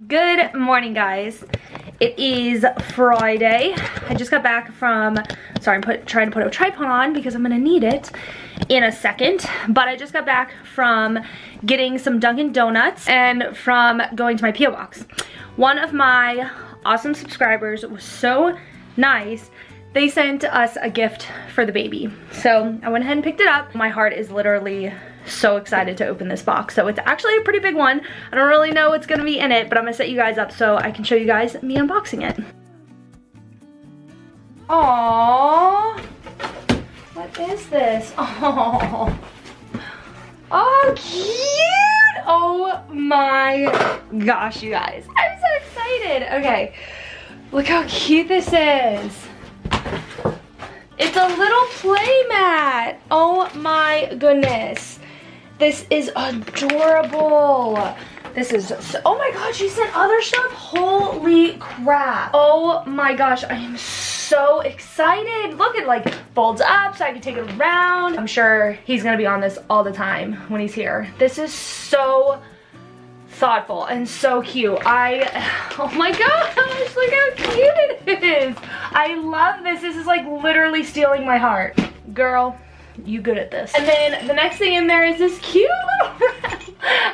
Good morning, guys. It is Friday. I just got back from, sorry, I'm trying to put a tripod on because I'm gonna need it in a second, but I just got back from getting some Dunkin' Donuts and from going to my P.O. box. One of my awesome subscribers was so nice. They sent us a gift for the baby. So I went ahead and picked it up. My heart is literally so excited to open this box. So it's actually a pretty big one. I don't really know what's gonna be in it, but I'm gonna set you guys up so I can show you guys me unboxing it. Aww. What is this? Oh. Oh, cute. Oh my gosh, you guys. I'm so excited. Okay, look how cute this is. It's a little play mat. Oh my goodness. This is adorable. This is so, oh my god, she sent other stuff. Holy crap. Oh my gosh, I am so excited. Look, it like folds up so I can take it around. I'm sure he's gonna be on this all the time when he's here. This is so thoughtful and so cute. Oh my gosh, look how cute it is. I love this. This is like literally stealing my heart. Girl, you good at this. And then the next thing in there is this cute little wrap.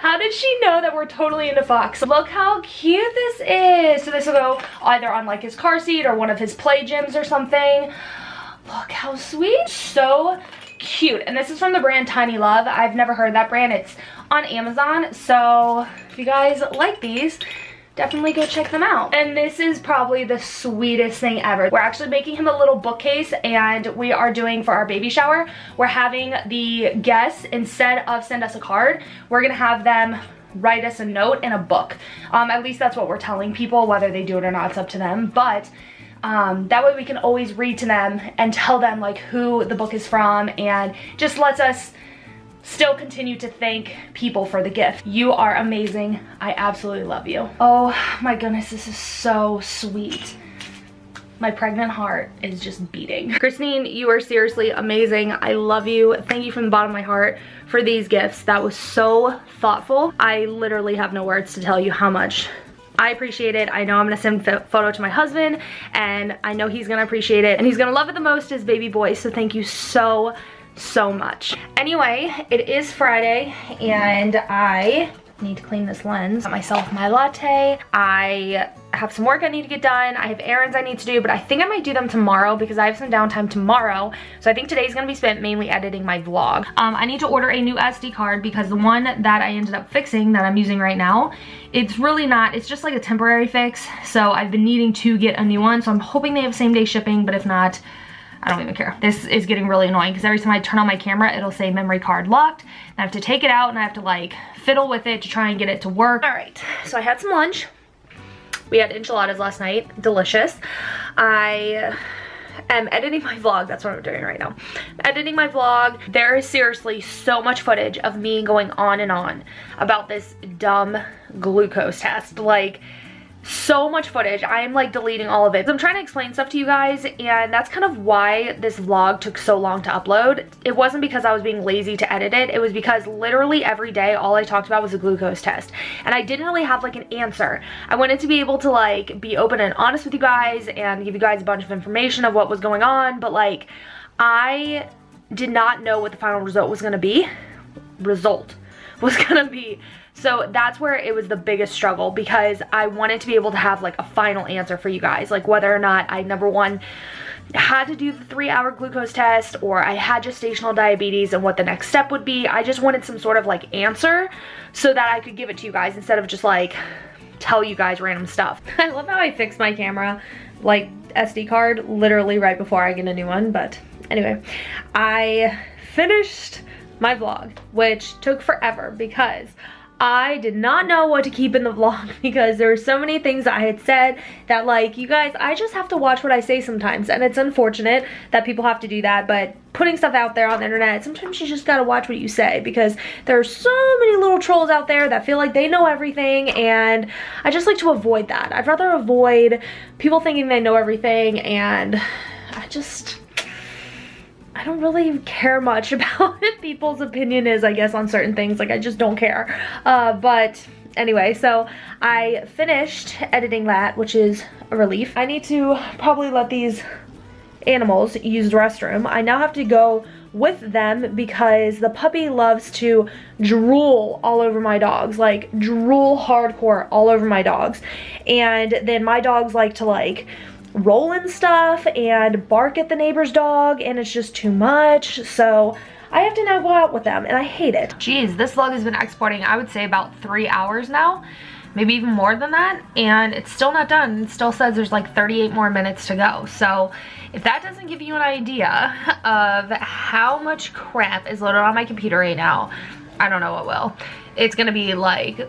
How did she know that we're totally into Fox? Look how cute this is. So this will go either on like his car seat or one of his play gyms or something. Look how sweet. So cute. And this is from the brand Tiny Love. I've never heard that brand. It's on Amazon. So if you guys like these, definitely go check them out. And this is probably the sweetest thing ever. We're actually making him a little bookcase, and we are doing for our baby shower, we're having the guests, instead of send us a card, we're gonna have them write us a note in a book. At least that's what we're telling people. Whether they do it or not, it's up to them. But that way we can always read to them and tell them like who the book is from, and just lets us still continue to thank people for the gift. You are amazing. I absolutely love you. Oh my goodness, this is so sweet. My pregnant heart is just beating. Christine, you are seriously amazing. I love you. Thank you from the bottom of my heart for these gifts. That was so thoughtful. I literally have no words to tell you how much I appreciate it. I know I'm gonna send a photo to my husband, and I know he's gonna appreciate it, and he's gonna love it the most as baby boy. So thank you so much. Anyway, it is Friday and I need to clean this lens. Got myself my latte. I have some work I need to get done. I have errands I need to do, but I think I might do them tomorrow because I have some downtime tomorrow. So I think today's gonna be spent mainly editing my vlog. I need to order a new SD card because the one that I ended up fixing that I'm using right now, it's really not, it's just like a temporary fix. So I've been needing to get a new one. So I'm hoping they have same day shipping, but if not, I don't even care. This is getting really annoying because every time I turn on my camera, it'll say memory card locked. And I have to take it out and I have to like fiddle with it to try and get it to work. All right, so I had some lunch. We had enchiladas last night, delicious. I am editing my vlog, that's what I'm doing right now. I'm editing my vlog. There is seriously so much footage of me going on and on about this dumb glucose test. Like, so much footage. I am like deleting all of it. So I'm trying to explain stuff to you guys, and that's kind of why this vlog took so long to upload. It wasn't because I was being lazy to edit it. It was because literally every day all I talked about was a glucose test, and I didn't really have like an answer. I wanted to be able to like be open and honest with you guys and give you guys a bunch of information of what was going on, but like I did not know what the final result was gonna be. So that's where it was the biggest struggle, because I wanted to be able to have like a final answer for you guys, like whether or not I, number one, had to do the 3-hour glucose test or I had gestational diabetes and what the next step would be. I just wanted some sort of like answer so that I could give it to you guys instead of just like tell you guys random stuff. I love how I fixed my camera, like SD card, literally right before I get a new one. But anyway, I finished my vlog, which took forever because I did not know what to keep in the vlog because there were so many things I had said that, like, you guys, I just have to watch what I say sometimes, and it's unfortunate that people have to do that, but putting stuff out there on the internet, sometimes you just gotta watch what you say because there are so many little trolls out there that feel like they know everything, and I just like to avoid that. I'd rather avoid people thinking they know everything, and I don't really care much about what people's opinion is, I guess, on certain things. Like, I just don't care. But anyway, so I finished editing that, which is a relief. I need to probably let these animals use the restroom. I now have to go with them because the puppy loves to drool all over my dogs, like drool hardcore all over my dogs. And then my dogs like to like roll in stuff and bark at the neighbor's dog, and it's just too much. So I have to now go out with them and I hate it. Jeez, this vlog has been exporting, I would say, about 3 hours now, maybe even more than that, and it's still not done. It still says there's like 38 more minutes to go. So if that doesn't give you an idea of how much crap is loaded on my computer right now, I don't know what will. It's gonna be like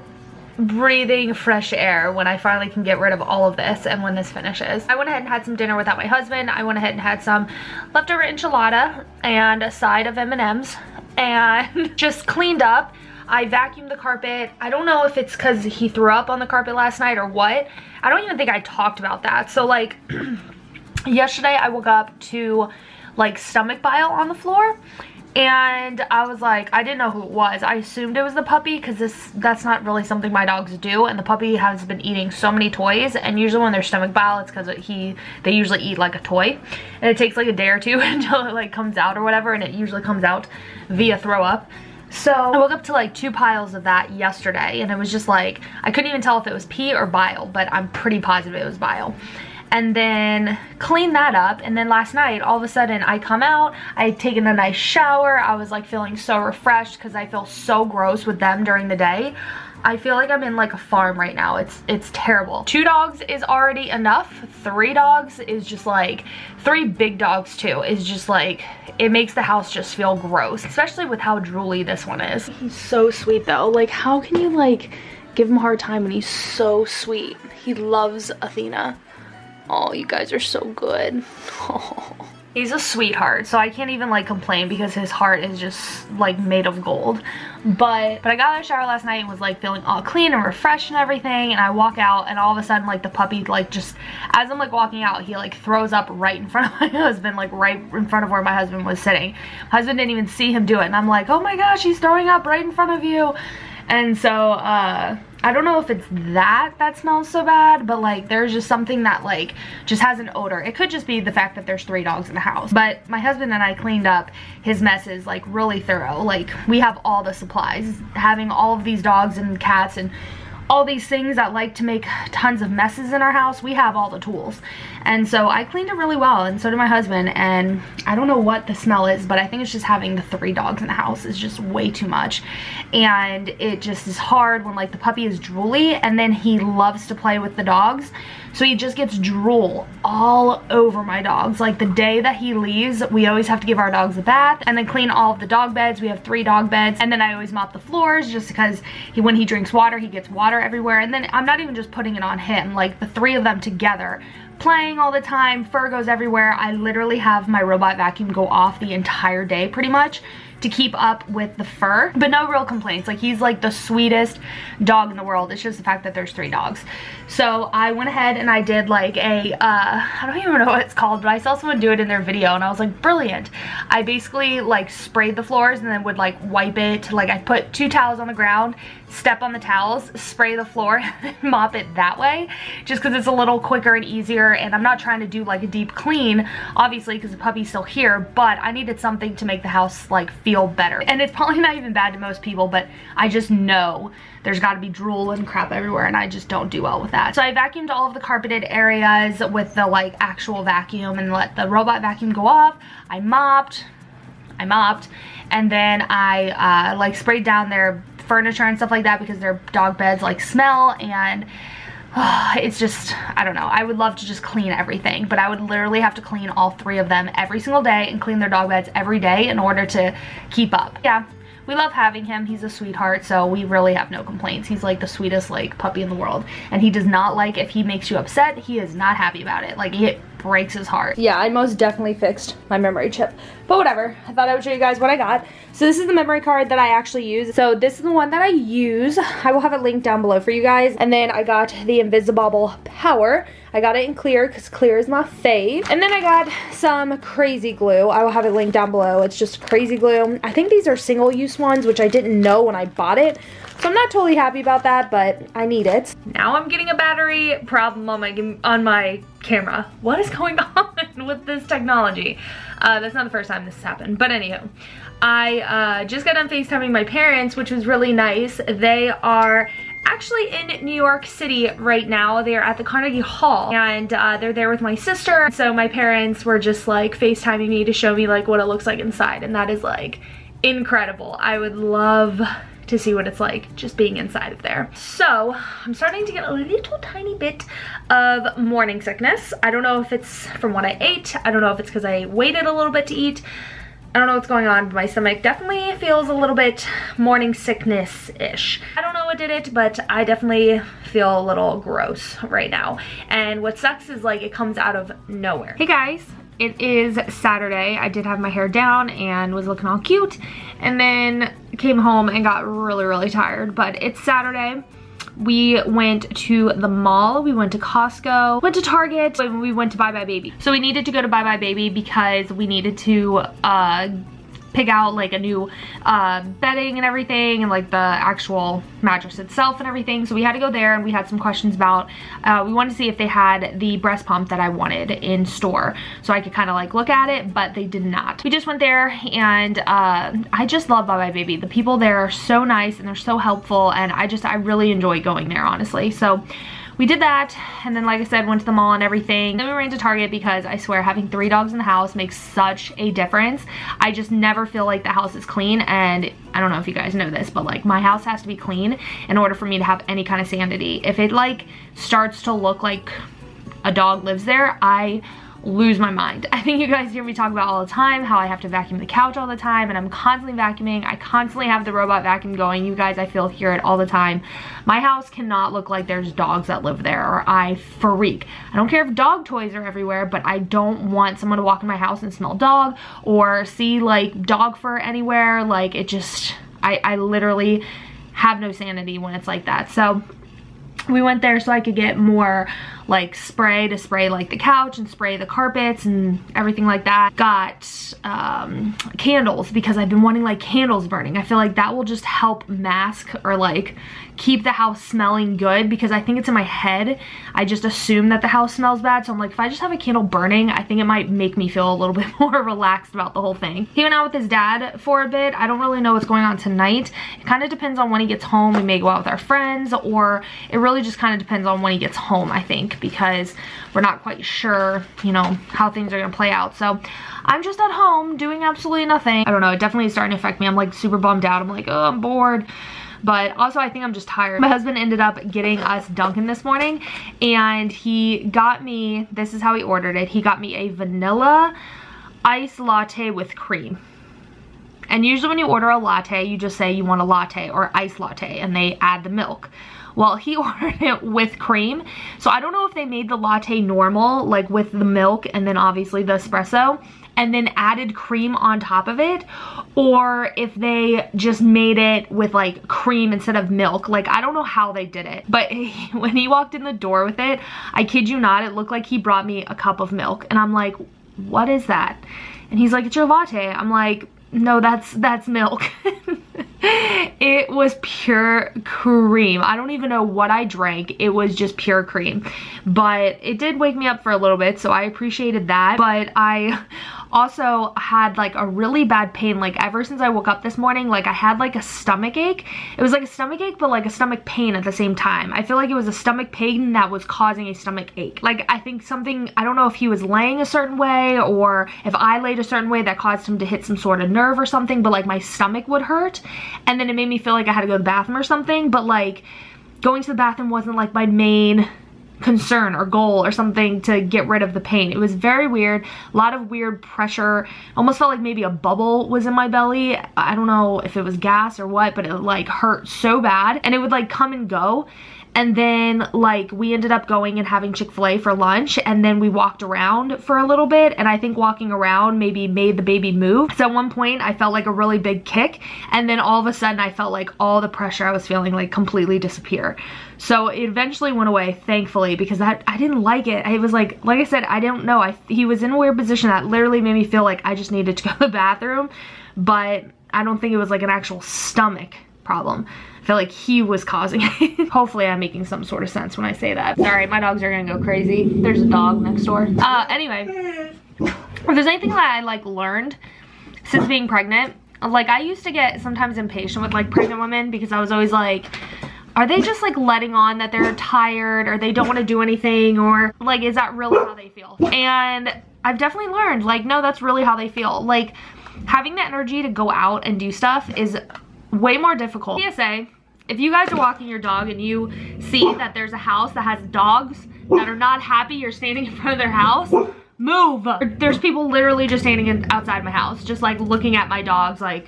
breathing fresh air when I finally can get rid of all of this and when this finishes. I went ahead and had some dinner without my husband. I went ahead and had some leftover enchilada and a side of M&Ms and just cleaned up. I vacuumed the carpet. I don't know if it's because he threw up on the carpet last night or what. I don't even think I talked about that. So like yesterday I woke up to like stomach bile on the floor, and I was like, I didn't know who it was. I assumed it was the puppy because that's not really something my dogs do, and the puppy has been eating so many toys, and usually when there's stomach bile it's because they usually eat like a toy, and it takes like a day or two until it like comes out or whatever, and it usually comes out via throw up. So I woke up to like 2 piles of that yesterday, and it was just like, I couldn't even tell if it was pee or bile, but I'm pretty positive it was bile. And then clean that up, and then last night all of a sudden I come out, I had taken a nice shower, I was like feeling so refreshed because I feel so gross with them during the day. I feel like I'm in like a farm right now. It's terrible. 2 dogs is already enough. 3 dogs is just like, 3 big dogs too is just like, it makes the house just feel gross, especially with how drooly this one is. He's so sweet though. Like, how can you like give him a hard time when he's so sweet? He loves Athena. Oh, you guys are so good. Oh. He's a sweetheart, so I can't even like complain because his heart is just like made of gold. But I got out of the shower last night and was like feeling all clean and refreshed and everything, and I walk out and all of a sudden like the puppy like just, as I'm like walking out, he like throws up right in front of my husband, like right in front of where my husband was sitting. My husband didn't even see him do it, and I'm like, oh my gosh, he's throwing up right in front of you. And so I don't know if it's that smells so bad, but like there's just something that like just has an odor. It could just be the fact that there's 3 dogs in the house. But my husband and I cleaned up his messes like really thorough. Like, we have all the supplies. Having all of these dogs and cats and all these things that like to make tons of messes in our house, we have all the tools. And so I cleaned it really well, and so did my husband, and I don't know what the smell is, but I think it's just having the 3 dogs in the house is just way too much. And it just is hard when like the puppy is drooly, and then he loves to play with the dogs, so he just gets drool all over my dogs. Like the day that he leaves, we always have to give our dogs a bath and then clean all of the dog beds. We have 3 dog beds, and then I always mop the floors just because when he drinks water, he gets water everywhere. And then I'm not even just putting it on him, like the 3 of them together playing all the time, fur goes everywhere. I literally have my robot vacuum go off the entire day pretty much to keep up with the fur, but no real complaints. Like, he's like the sweetest dog in the world. It's just the fact that there's 3 dogs. So I went ahead and I did like a I don't even know what it's called, but I saw someone do it in their video and I was like, brilliant. I basically like sprayed the floors and then would like wipe it. Like, I put 2 towels on the ground, step on the towels, spray the floor, and mop it that way, just because it's a little quicker and easier. And I'm not trying to do like a deep clean, obviously, because the puppy's still here, but I needed something to make the house like feel better. And it's probably not even bad to most people, but I just know there's got to be drool and crap everywhere, and I just don't do well with that. So I vacuumed all of the carpeted areas with the like actual vacuum and let the robot vacuum go off. I mopped, and then I like sprayed down their furniture and stuff like that because their dog beds like smell, and it's just, I don't know. I would love to just clean everything, but I would literally have to clean all 3 of them every single day and clean their dog beds every day in order to keep up. Yeah, we love having him. He's a sweetheart, so we really have no complaints. He's like the sweetest like puppy in the world, and he does not like if he makes you upset. He is not happy about it. Like, it breaks his heart. Yeah, I most definitely fixed my memory chip, but whatever. I thought I would show you guys what I got. So this is the memory card that I actually use. So this is the one that I use. I will have it linked down below for you guys. And then I got the Invisible Power. I got it in clear because clear is my fave. And then I got some crazy glue. I will have it linked down below. It's just crazy glue. I think these are single use ones, which I didn't know when I bought it. So I'm not totally happy about that, but I need it. Now I'm getting a battery problem on my camera. What is going on with this technology? That's not the first time this has happened, but anywho. I just got done FaceTiming my parents, which was really nice. They are actually in New York City right now. They're at the Carnegie Hall, and they're there with my sister. So my parents were just like FaceTiming me to show me like what it looks like inside, and that is like incredible. I would love to see what it's like just being inside of there. So I'm starting to get a little tiny bit of morning sickness. I don't know if it's from what I ate. I don't know if it's because I waited a little bit to eat. I don't know what's going on, but my stomach definitely feels a little bit morning sickness-ish. I don't know what did it, but I definitely feel a little gross right now. And what sucks is like it comes out of nowhere. Hey guys, it is Saturday. I did have my hair down and was looking all cute, and then came home and got really tired, but it's Saturday. We went to the mall, we went to Costco, went to Target, and we went to Bye Bye Baby. So we needed to go to Bye Bye Baby because we needed to pick out like a new bedding and everything, and like the actual mattress itself and everything. So we had to go there, and we had some questions about, we wanted to see if they had the breast pump that I wanted in store so I could kind of like look at it, but they did not. We just went there, and I just love Bye Bye Baby. The people there are so nice and they're so helpful, and I really enjoy going there, honestly. So we did that, and then like I said, went to the mall and everything. Then we ran to Target because I swear having 3 dogs in the house makes such a difference. I just never feel like the house is clean, and I don't know if you guys know this, but like my house has to be clean in order for me to have any kind of sanity. If it like starts to look like a dog lives there, I lose my mind. I think you guys hear me talk about all the time how I have to vacuum the couch all the time, and I'm constantly vacuuming. I constantly have the robot vacuum going. You guys, I feel, hear it all the time. My house cannot look like there's dogs that live there, or I freak. I don't care if dog toys are everywhere, but I don't want someone to walk in my house and smell dog or see like dog fur anywhere. Like it just, I literally have no sanity when it's like that. So we went there so I could get more like spray to spray like the couch and spray the carpets and everything like that. Got candles because I've been wanting like candles burning. I feel like that will just help mask or like keep the house smelling good, because I think it's in my head. I just assume that the house smells bad, so I'm like, if I just have a candle burning, I think it might make me feel a little bit more relaxed about the whole thing. He went out with his dad for a bit. I don't really know what's going on tonight. It kind of depends on when he gets home. We may go out with our friends, or it really just kind of depends on when he gets home, I think, because we're not quite sure, you know, how things are gonna play out. So I'm just at home doing absolutely nothing. I don't know, it definitely is starting to affect me. I'm like super bummed out. I'm like, oh, I'm bored. But also I think I'm just tired. My husband ended up getting us Dunkin' this morning, and he got me, this is how he ordered it. He got me a vanilla iced latte with cream. And usually when you order a latte, you just say you want a latte or iced latte, and they add the milk. Well, he ordered it with cream. So I don't know if they made the latte normal, like with the milk and then obviously the espresso, and then added cream on top of it, or if they just made it with like cream instead of milk. Like, I don't know how they did it, but when he walked in the door with it, I kid you not, it looked like he brought me a cup of milk, and I'm like, what is that? And he's like, it's your latte. I'm like, no, that's milk. It was pure cream. I don't even know what I drank. It was just pure cream. But it did wake me up for a little bit, so I appreciated that. But I also had like a really bad pain. Like ever since I woke up this morning, like I had like a stomach ache. It was like a stomach ache, but like a stomach pain at the same time. I feel like it was a stomach pain that was causing a stomach ache. Like I think something, I don't know if he was laying a certain way or if I laid a certain way that caused him to hit some sort of nerve or something, but like my stomach would hurt, and then it made me feel like I had to go to the bathroom or something. But like going to the bathroom wasn't like my main concern or goal or something to get rid of the pain. It was very weird. A lot of weird pressure. Almost felt like maybe a bubble was in my belly. I don't know if it was gas or what, but it like hurt so bad, and it would like come and go. And then like we ended up going and having Chick-fil-A for lunch, and then we walked around for a little bit, and I think walking around maybe made the baby move. So at one point I felt like a really big kick, and then all of a sudden I felt like all the pressure I was feeling like completely disappear. So it eventually went away, thankfully, because I didn't like it. It was like I said, I don't know. He was in a weird position that literally made me feel like I just needed to go to the bathroom. But I don't think it was like an actual stomach problem. I feel like he was causing it. Hopefully I'm making some sort of sense when I say that. Sorry, my dogs are gonna go crazy. There's a dog next door. Anyway, if there's anything that I like learned since being pregnant, like I used to get sometimes impatient with like pregnant women because I was always like, are they just like letting on that they're tired or they don't want to do anything, or like is that really how they feel? And I've definitely learned like, no, that's really how they feel. Like having the energy to go out and do stuff is way more difficult. PSA, if you guys are walking your dog and you see that there's a house that has dogs that are not happy you're standing in front of their house, move. There's people literally just standing outside my house, just like looking at my dogs like,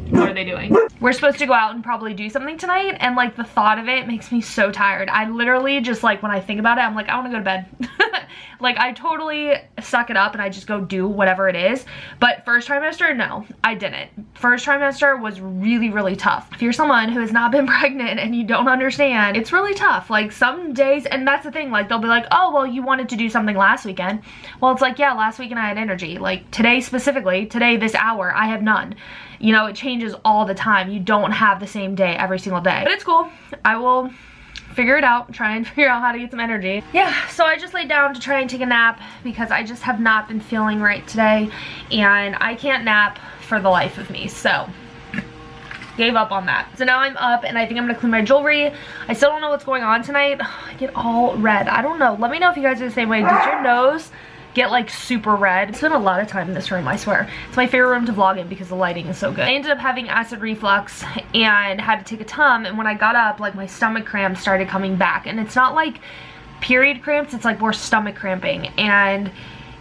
what are they doing? We're supposed to go out and probably do something tonight, and like the thought of it makes me so tired. I literally just like, when I think about it, I'm like, I want to go to bed. Like I totally suck it up and I just go do whatever it is. But first trimester, no, I didn't. First trimester was really, really tough. If you're someone who has not been pregnant and you don't understand, it's really tough. Like some days, and that's the thing, like they'll be like, oh, well, you wanted to do something last weekend. Well, it's like, yeah, last weekend I had energy. Like today specifically, today, this hour, I have none. You know, it changes all the time. You don't have the same day every single day. But it's cool. I will figure it out, try and figure out how to get some energy. Yeah, so I just laid down to try and take a nap because I just have not been feeling right today, and I can't nap for the life of me, so gave up on that. So now I'm up and I think I'm gonna clean my jewelry. I still don't know what's going on tonight. I get all red. I don't know. Let me know if you guys are the same way. Does your nose get like super red? I spent a lot of time in this room, I swear. It's my favorite room to vlog in because the lighting is so good. I ended up having acid reflux and had to take a TUM, and when I got up, like my stomach cramps started coming back, and it's not like period cramps, it's like more stomach cramping, and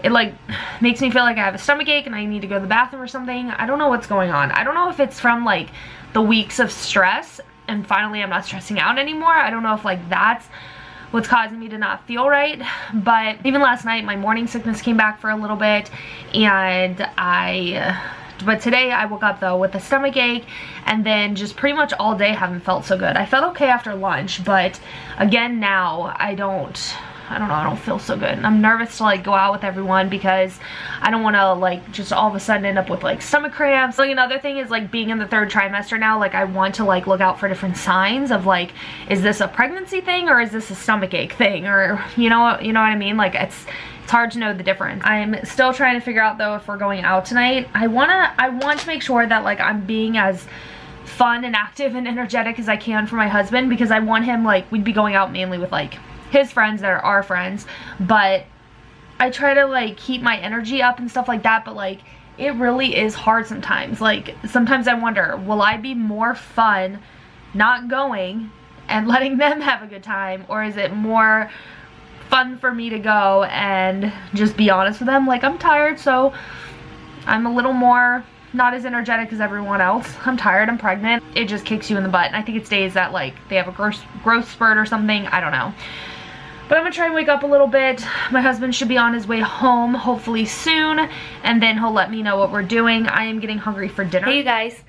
it like makes me feel like I have a stomach ache and I need to go to the bathroom or something. I don't know what's going on. I don't know if it's from like the weeks of stress and finally I'm not stressing out anymore. I don't know if like that's what's causing me to not feel right. But even last night my morning sickness came back for a little bit, and but today I woke up though with a stomach ache, and then just pretty much all day haven't felt so good. I felt okay after lunch, but again now I don't know, I don't feel so good. And I'm nervous to like go out with everyone because I don't want to like just all of a sudden end up with like stomach cramps. Like another thing is like being in the third trimester now, like I want to like look out for different signs of like, is this a pregnancy thing or is this a stomach ache thing, or you know what I mean? Like it's hard to know the difference. I'm still trying to figure out though if we're going out tonight. I want to make sure that like I'm being as fun and active and energetic as I can for my husband, because I want him, like, we'd be going out mainly with like his friends that are our friends, but I try to like keep my energy up and stuff like that, but like it really is hard sometimes. Like sometimes I wonder, will I be more fun not going and letting them have a good time, or is it more fun for me to go and just be honest with them, like I'm tired, so I'm a little more not as energetic as everyone else. I'm tired, I'm pregnant. It just kicks you in the butt, and I think it's days that like they have a growth spurt or something, I don't know. But I'm gonna try and wake up a little bit. My husband should be on his way home hopefully soon, and then he'll let me know what we're doing. I am getting hungry for dinner. Hey you guys,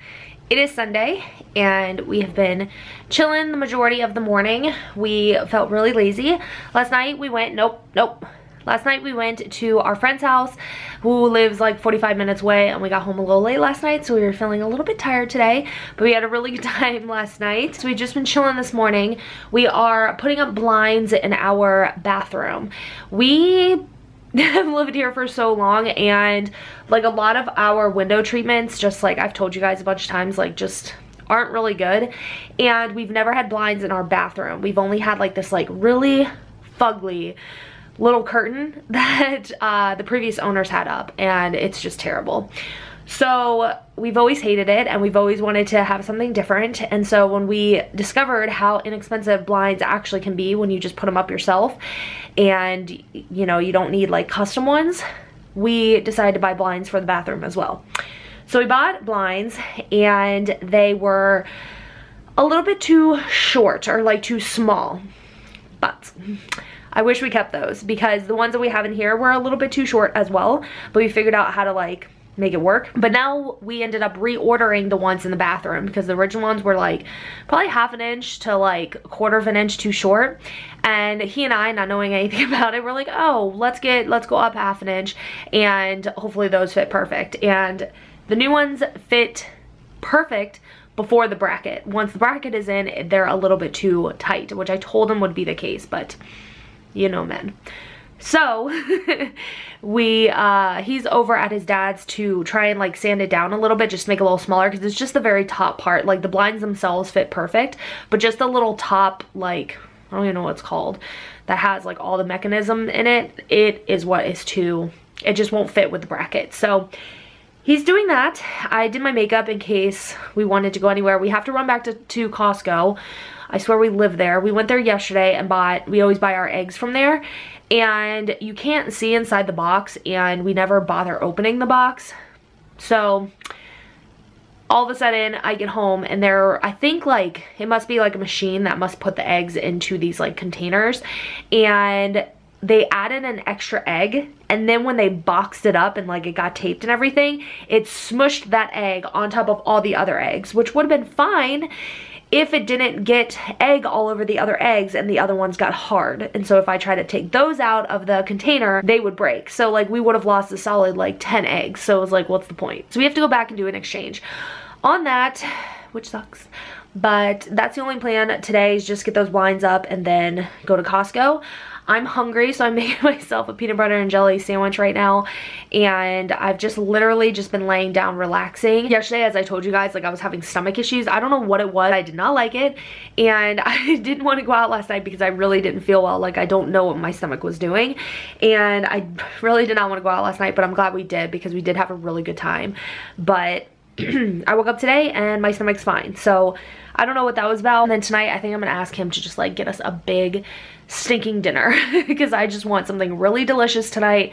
it is Sunday and we have been chilling the majority of the morning. We felt really lazy. Last night we went, last night we went to our friend's house who lives like 45 minutes away, and we got home a little late last night, so we were feeling a little bit tired today, but we had a really good time last night. So we've just been chilling this morning. We are putting up blinds in our bathroom. We have lived here for so long, and like a lot of our window treatments, just like I've told you guys a bunch of times, like just aren't really good, and we've never had blinds in our bathroom. We've only had like this like really fugly little curtain that the previous owners had up, and it's just terrible. So we've always hated it, and we've always wanted to have something different. And so when we discovered how inexpensive blinds actually can be when you just put them up yourself, and you know, you don't need like custom ones, we decided to buy blinds for the bathroom as well. So we bought blinds, and they were a little bit too short, or like too small, but I wish we kept those, because the ones that we have in here were a little bit too short as well, but we figured out how to like make it work. But now we ended up reordering the ones in the bathroom, because the original ones were like probably half an inch to like a quarter of an inch too short, and he and I, not knowing anything about it, we're like, oh, let's go up half an inch, and hopefully those fit perfect. And the new ones fit perfect before the bracket. Once the bracket is in, they're a little bit too tight, which I told him would be the case, but you know men. So he's over at his dad's to try and like sand it down a little bit, just to make it a little smaller, because it's just the very top part. Like the blinds themselves fit perfect, but just the little top, like, I don't even know what it's called, that has like all the mechanism in it, it is what is too, it just won't fit with the bracket. So he's doing that. I did my makeup in case we wanted to go anywhere. We have to run back to Costco. I swear we live there. We went there yesterday and we always buy our eggs from there. And you can't see inside the box, and we never bother opening the box. So all of a sudden I get home and I think like, it must be like a machine that must put the eggs into these like containers. And they added an extra egg, and then when they boxed it up and like it got taped and everything, it smushed that egg on top of all the other eggs, which would have been fine if it didn't get egg all over the other eggs and the other ones got hard. And so if I try to take those out of the container, they would break. So like we would have lost a solid like 10 eggs. So it was like, what's the point? So we have to go back and do an exchange on that, which sucks. But that's the only plan today, is just get those blinds up and then go to Costco. I'm hungry, so I'm making myself a peanut butter and jelly sandwich right now, and I've just literally just been laying down relaxing. Yesterday, as I told you guys, like I was having stomach issues. I don't know what it was. I did not like it, and I didn't want to go out last night because I really didn't feel well. Like I don't know what my stomach was doing, and I really did not want to go out last night, but I'm glad we did because we did have a really good time. But I woke up today and my stomach's fine, so I don't know what that was about. And then tonight I think I'm gonna ask him to just like get us a big stinking dinner because I just want something really delicious tonight,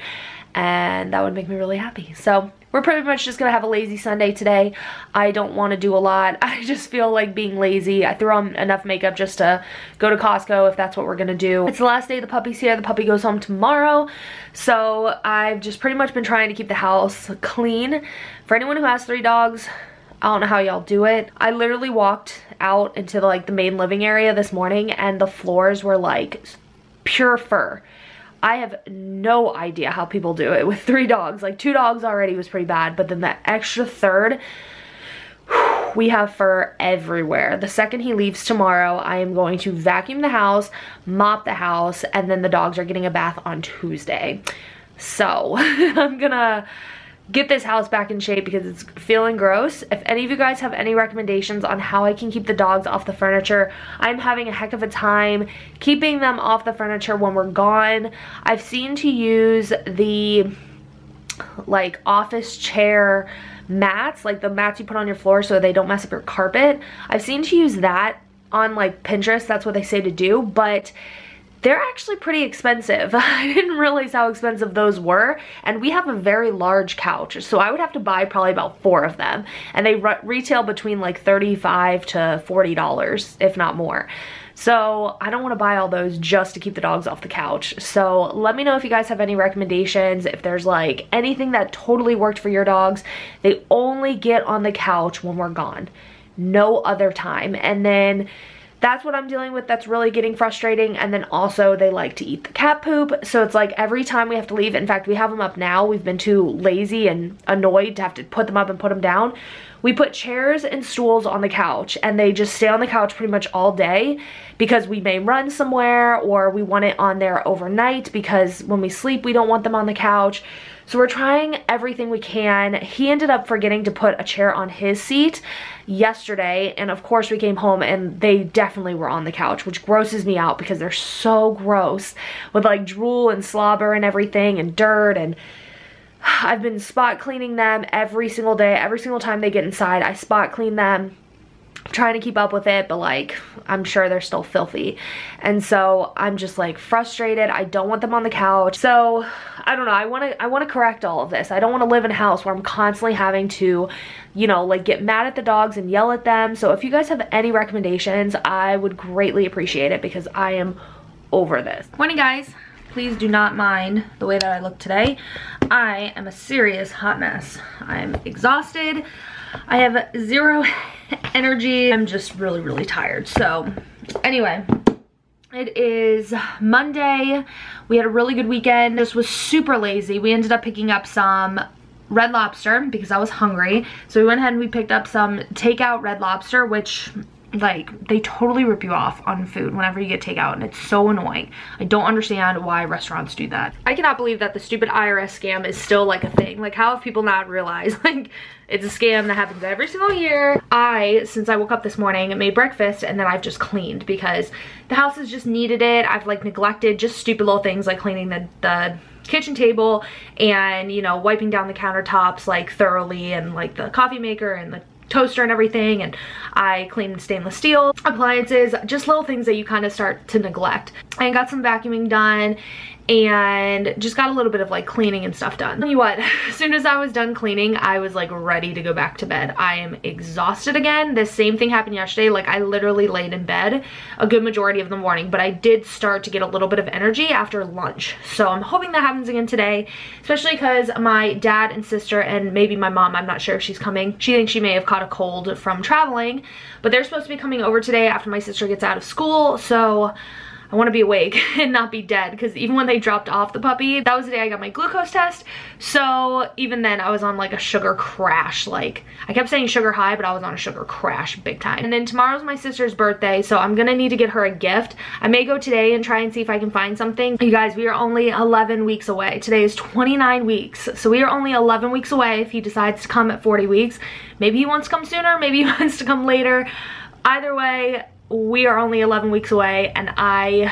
and that would make me really happy. So we're pretty much just gonna have a lazy Sunday today. I don't want to do a lot. I just feel like being lazy. I threw on enough makeup just to go to Costco if that's what we're gonna do. It's the last day the puppy's here. The puppy goes home tomorrow, so I've just pretty much been trying to keep the house clean. For anyone who has 3 dogs, I don't know how y'all do it. I literally walked out into the main living area this morning, and the floors were like pure fur. I have no idea how people do it with 3 dogs. Like 2 dogs already was pretty bad, but then that extra third, we have fur everywhere. The second he leaves tomorrow, I am going to vacuum the house, mop the house, and then the dogs are getting a bath on Tuesday. So I'm gonna get this house back in shape because it's feeling gross. If any of you guys have any recommendations on how I can keep the dogs off the furniture, I'm having a heck of a time keeping them off the furniture when we're gone. I've seen to use the like office chair mats, like the mats you put on your floor so they don't mess up your carpet. I've seen to use that on like Pinterest. That's what they say to do, but they're actually pretty expensive. I didn't realize how expensive those were, and we have a very large couch, so I would have to buy probably about 4 of them, and they retail between like $35 to $40, if not more. So I don't want to buy all those just to keep the dogs off the couch. So let me know if you guys have any recommendations, if there's like anything that totally worked for your dogs. They only get on the couch when we're gone, no other time. And then that's what I'm dealing with. That's really getting frustrating. And then also they like to eat the cat poop. So it's like every time we have to leave. In fact, we have them up now. We've been too lazy and annoyed to have to put them up and put them down. We put chairs and stools on the couch, and they just stay on the couch pretty much all day because we may run somewhere, or we want it on there overnight because when we sleep, we don't want them on the couch. So we're trying everything we can. He ended up forgetting to put a chair on his seat yesterday, and of course we came home and they definitely were on the couch, which grosses me out because they're so gross with like drool and slobber and everything and dirt. And I've been spot cleaning them every single day. Every single time they get inside, I spot clean them. I'm trying to keep up with it, but like I'm sure they're still filthy, and so I'm just like frustrated. I don't want them on the couch. So I don't know, I want to correct all of this. I don't want to live in a house where I'm constantly having to, you know, like get mad at the dogs and yell at them. So if you guys have any recommendations, I would greatly appreciate it because I am over this. Morning guys, please do not mind the way that I look today. I am a serious hot mess. I'm exhausted. I have zero energy. I'm just really, really tired. So anyway, it is Monday. We had a really good weekend. This was super lazy. We ended up picking up some Red Lobster because I was hungry. So we went ahead and we picked up some takeout Red Lobster, which like they totally rip you off on food whenever you get takeout, and it's so annoying. I don't understand why restaurants do that. I cannot believe that the stupid IRS scam is still like a thing. Like, how have people not realized like it's a scam that happens every single year? Since I woke up this morning, made breakfast, and then I've just cleaned because the house has just needed it. I've like neglected just stupid little things like cleaning the kitchen table and, you know, wiping down the countertops like thoroughly, and like the coffee maker and the toaster and everything, and I cleaned stainless steel appliances, just little things that you kind of start to neglect. I got some vacuuming done and just got a little bit of like cleaning and stuff done. Tell you what, as soon as I was done cleaning, I was like ready to go back to bed. I am exhausted again. The same thing happened yesterday. Like, I literally laid in bed a good majority of the morning, but I did start to get a little bit of energy after lunch. So I'm hoping that happens again today, especially because my dad and sister and maybe my mom, I'm not sure if she's coming. She thinks she may have caught a cold from traveling, but they're supposed to be coming over today after my sister gets out of school. So I want to be awake and not be dead, because even when they dropped off the puppy, that was the day I got my glucose test. So even then I was on like a sugar crash. Like, I kept saying sugar high, but I was on a sugar crash big time. And then tomorrow's my sister's birthday, so I'm gonna need to get her a gift. I may go today and try and see if I can find something. You guys, we are only 11 weeks away. Today is 29 weeks. So we are only 11 weeks away if he decides to come at 40 weeks. Maybe he wants to come sooner, maybe he wants to come later. Either way, we are only 11 weeks away, and I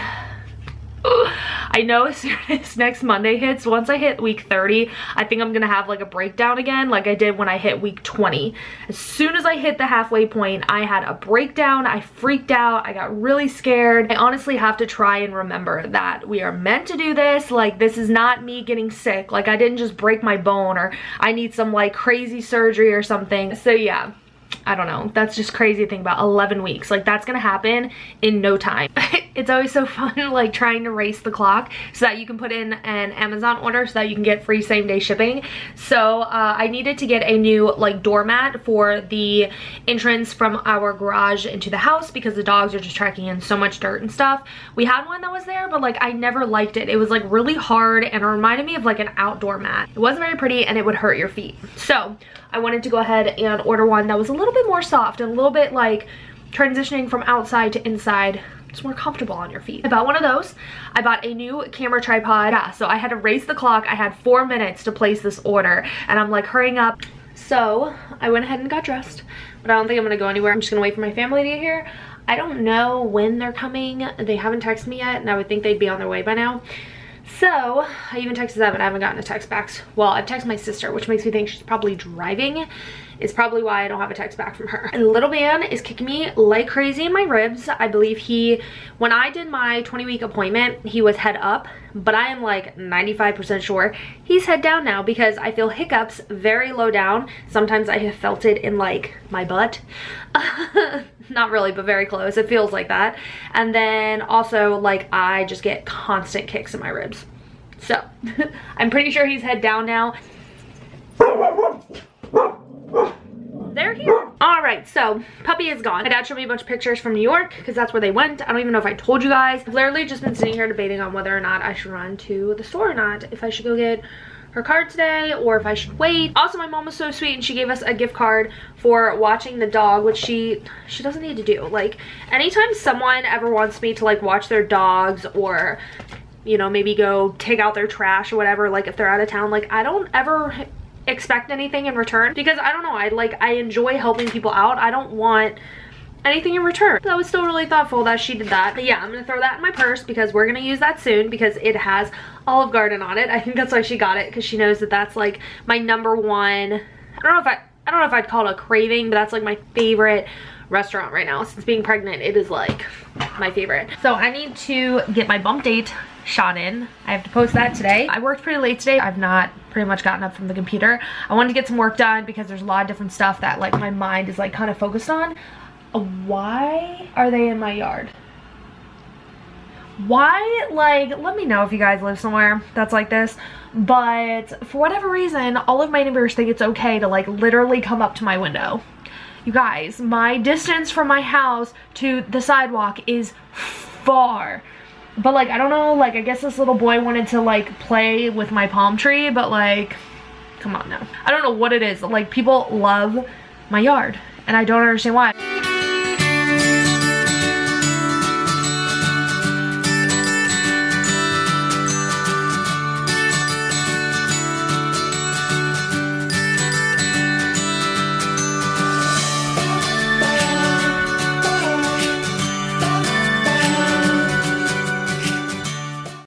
know as soon as next Monday hits, once I hit week 30, I think I'm gonna have like a breakdown again like I did when I hit week 20. As soon as I hit the halfway point, I had a breakdown. I freaked out. I got really scared. I honestly have to try and remember that we are meant to do this. Like, this is not me getting sick. Like, I didn't just break my bone or I need some like crazy surgery or something. So yeah, I don't know. That's just crazy to think about. 11 weeks. Like, that's gonna happen in no time. It's always so fun, like, trying to race the clock so that you can put in an Amazon order so that you can get free same-day shipping. So I needed to get a new like doormat for the entrance from our garage into the house because the dogs are just tracking in so much dirt and stuff. We had one that was there, but like I never liked it. It was like really hard and it reminded me of like an outdoor mat. It wasn't very pretty and it would hurt your feet. So I wanted to go ahead and order one that was a little bit more soft and a little bit like transitioning from outside to inside. It's more comfortable on your feet. I bought one of those. I bought a new camera tripod. Yeah, so I had to race the clock. I had 4 minutes to place this order and I'm like hurrying up. So I went ahead and got dressed, but I don't think I'm gonna go anywhere. I'm just gonna wait for my family to get here. I don't know when they're coming. They haven't texted me yet and I would think they'd be on their way by now. So I even texted them and I haven't gotten a text back. Well, I've texted my sister, which makes me think she's probably driving. It's probably why I don't have a text back from her. And little man is kicking me like crazy in my ribs. I believe when I did my 20-week appointment, he was head up, but I am like 95% sure he's head down now because I feel hiccups very low down. Sometimes I have felt it in like my butt. Not really, but very close. It feels like that. And then also like I just get constant kicks in my ribs. So I'm pretty sure he's head down now. They're here. All right, so puppy is gone. My dad showed me a bunch of pictures from New York because that's where they went. I don't even know if I told you guys. I've literally just been sitting here debating on whether or not I should run to the store or not. If I should go get her card today or if I should wait. Also, my mom was so sweet and she gave us a gift card for watching the dog, which she doesn't need to do. Like, anytime someone ever wants me to like watch their dogs or, you know, maybe go take out their trash or whatever, like if they're out of town, like I don't ever expect anything in return because I don't know, I enjoy helping people out. I don't want anything in return. That was still really thoughtful that she did that. But yeah, I'm gonna throw that in my purse because we're gonna use that soon because it has Olive Garden on it. I think that's why she got it, because she knows that that's like my number one, I don't know if I'd call it a craving, but that's like my favorite restaurant right now. Since being pregnant, it is like my favorite. So I need to get my bump date shot in. I have to post that today. I worked pretty late today. I've not pretty much gotten up from the computer. I wanted to get some work done because there's a lot of different stuff that like my mind is like kind of focused on. Why are they in my yard? Why? Like, let me know if you guys live somewhere that's like this. But for whatever reason, all of my neighbors think it's okay to like literally come up to my window. You guys, my distance from my house to the sidewalk is far. But like, I don't know, like I guess this little boy wanted to like play with my palm tree, but like Come on now. I don't know what it is. Like, people love my yard and I don't understand why.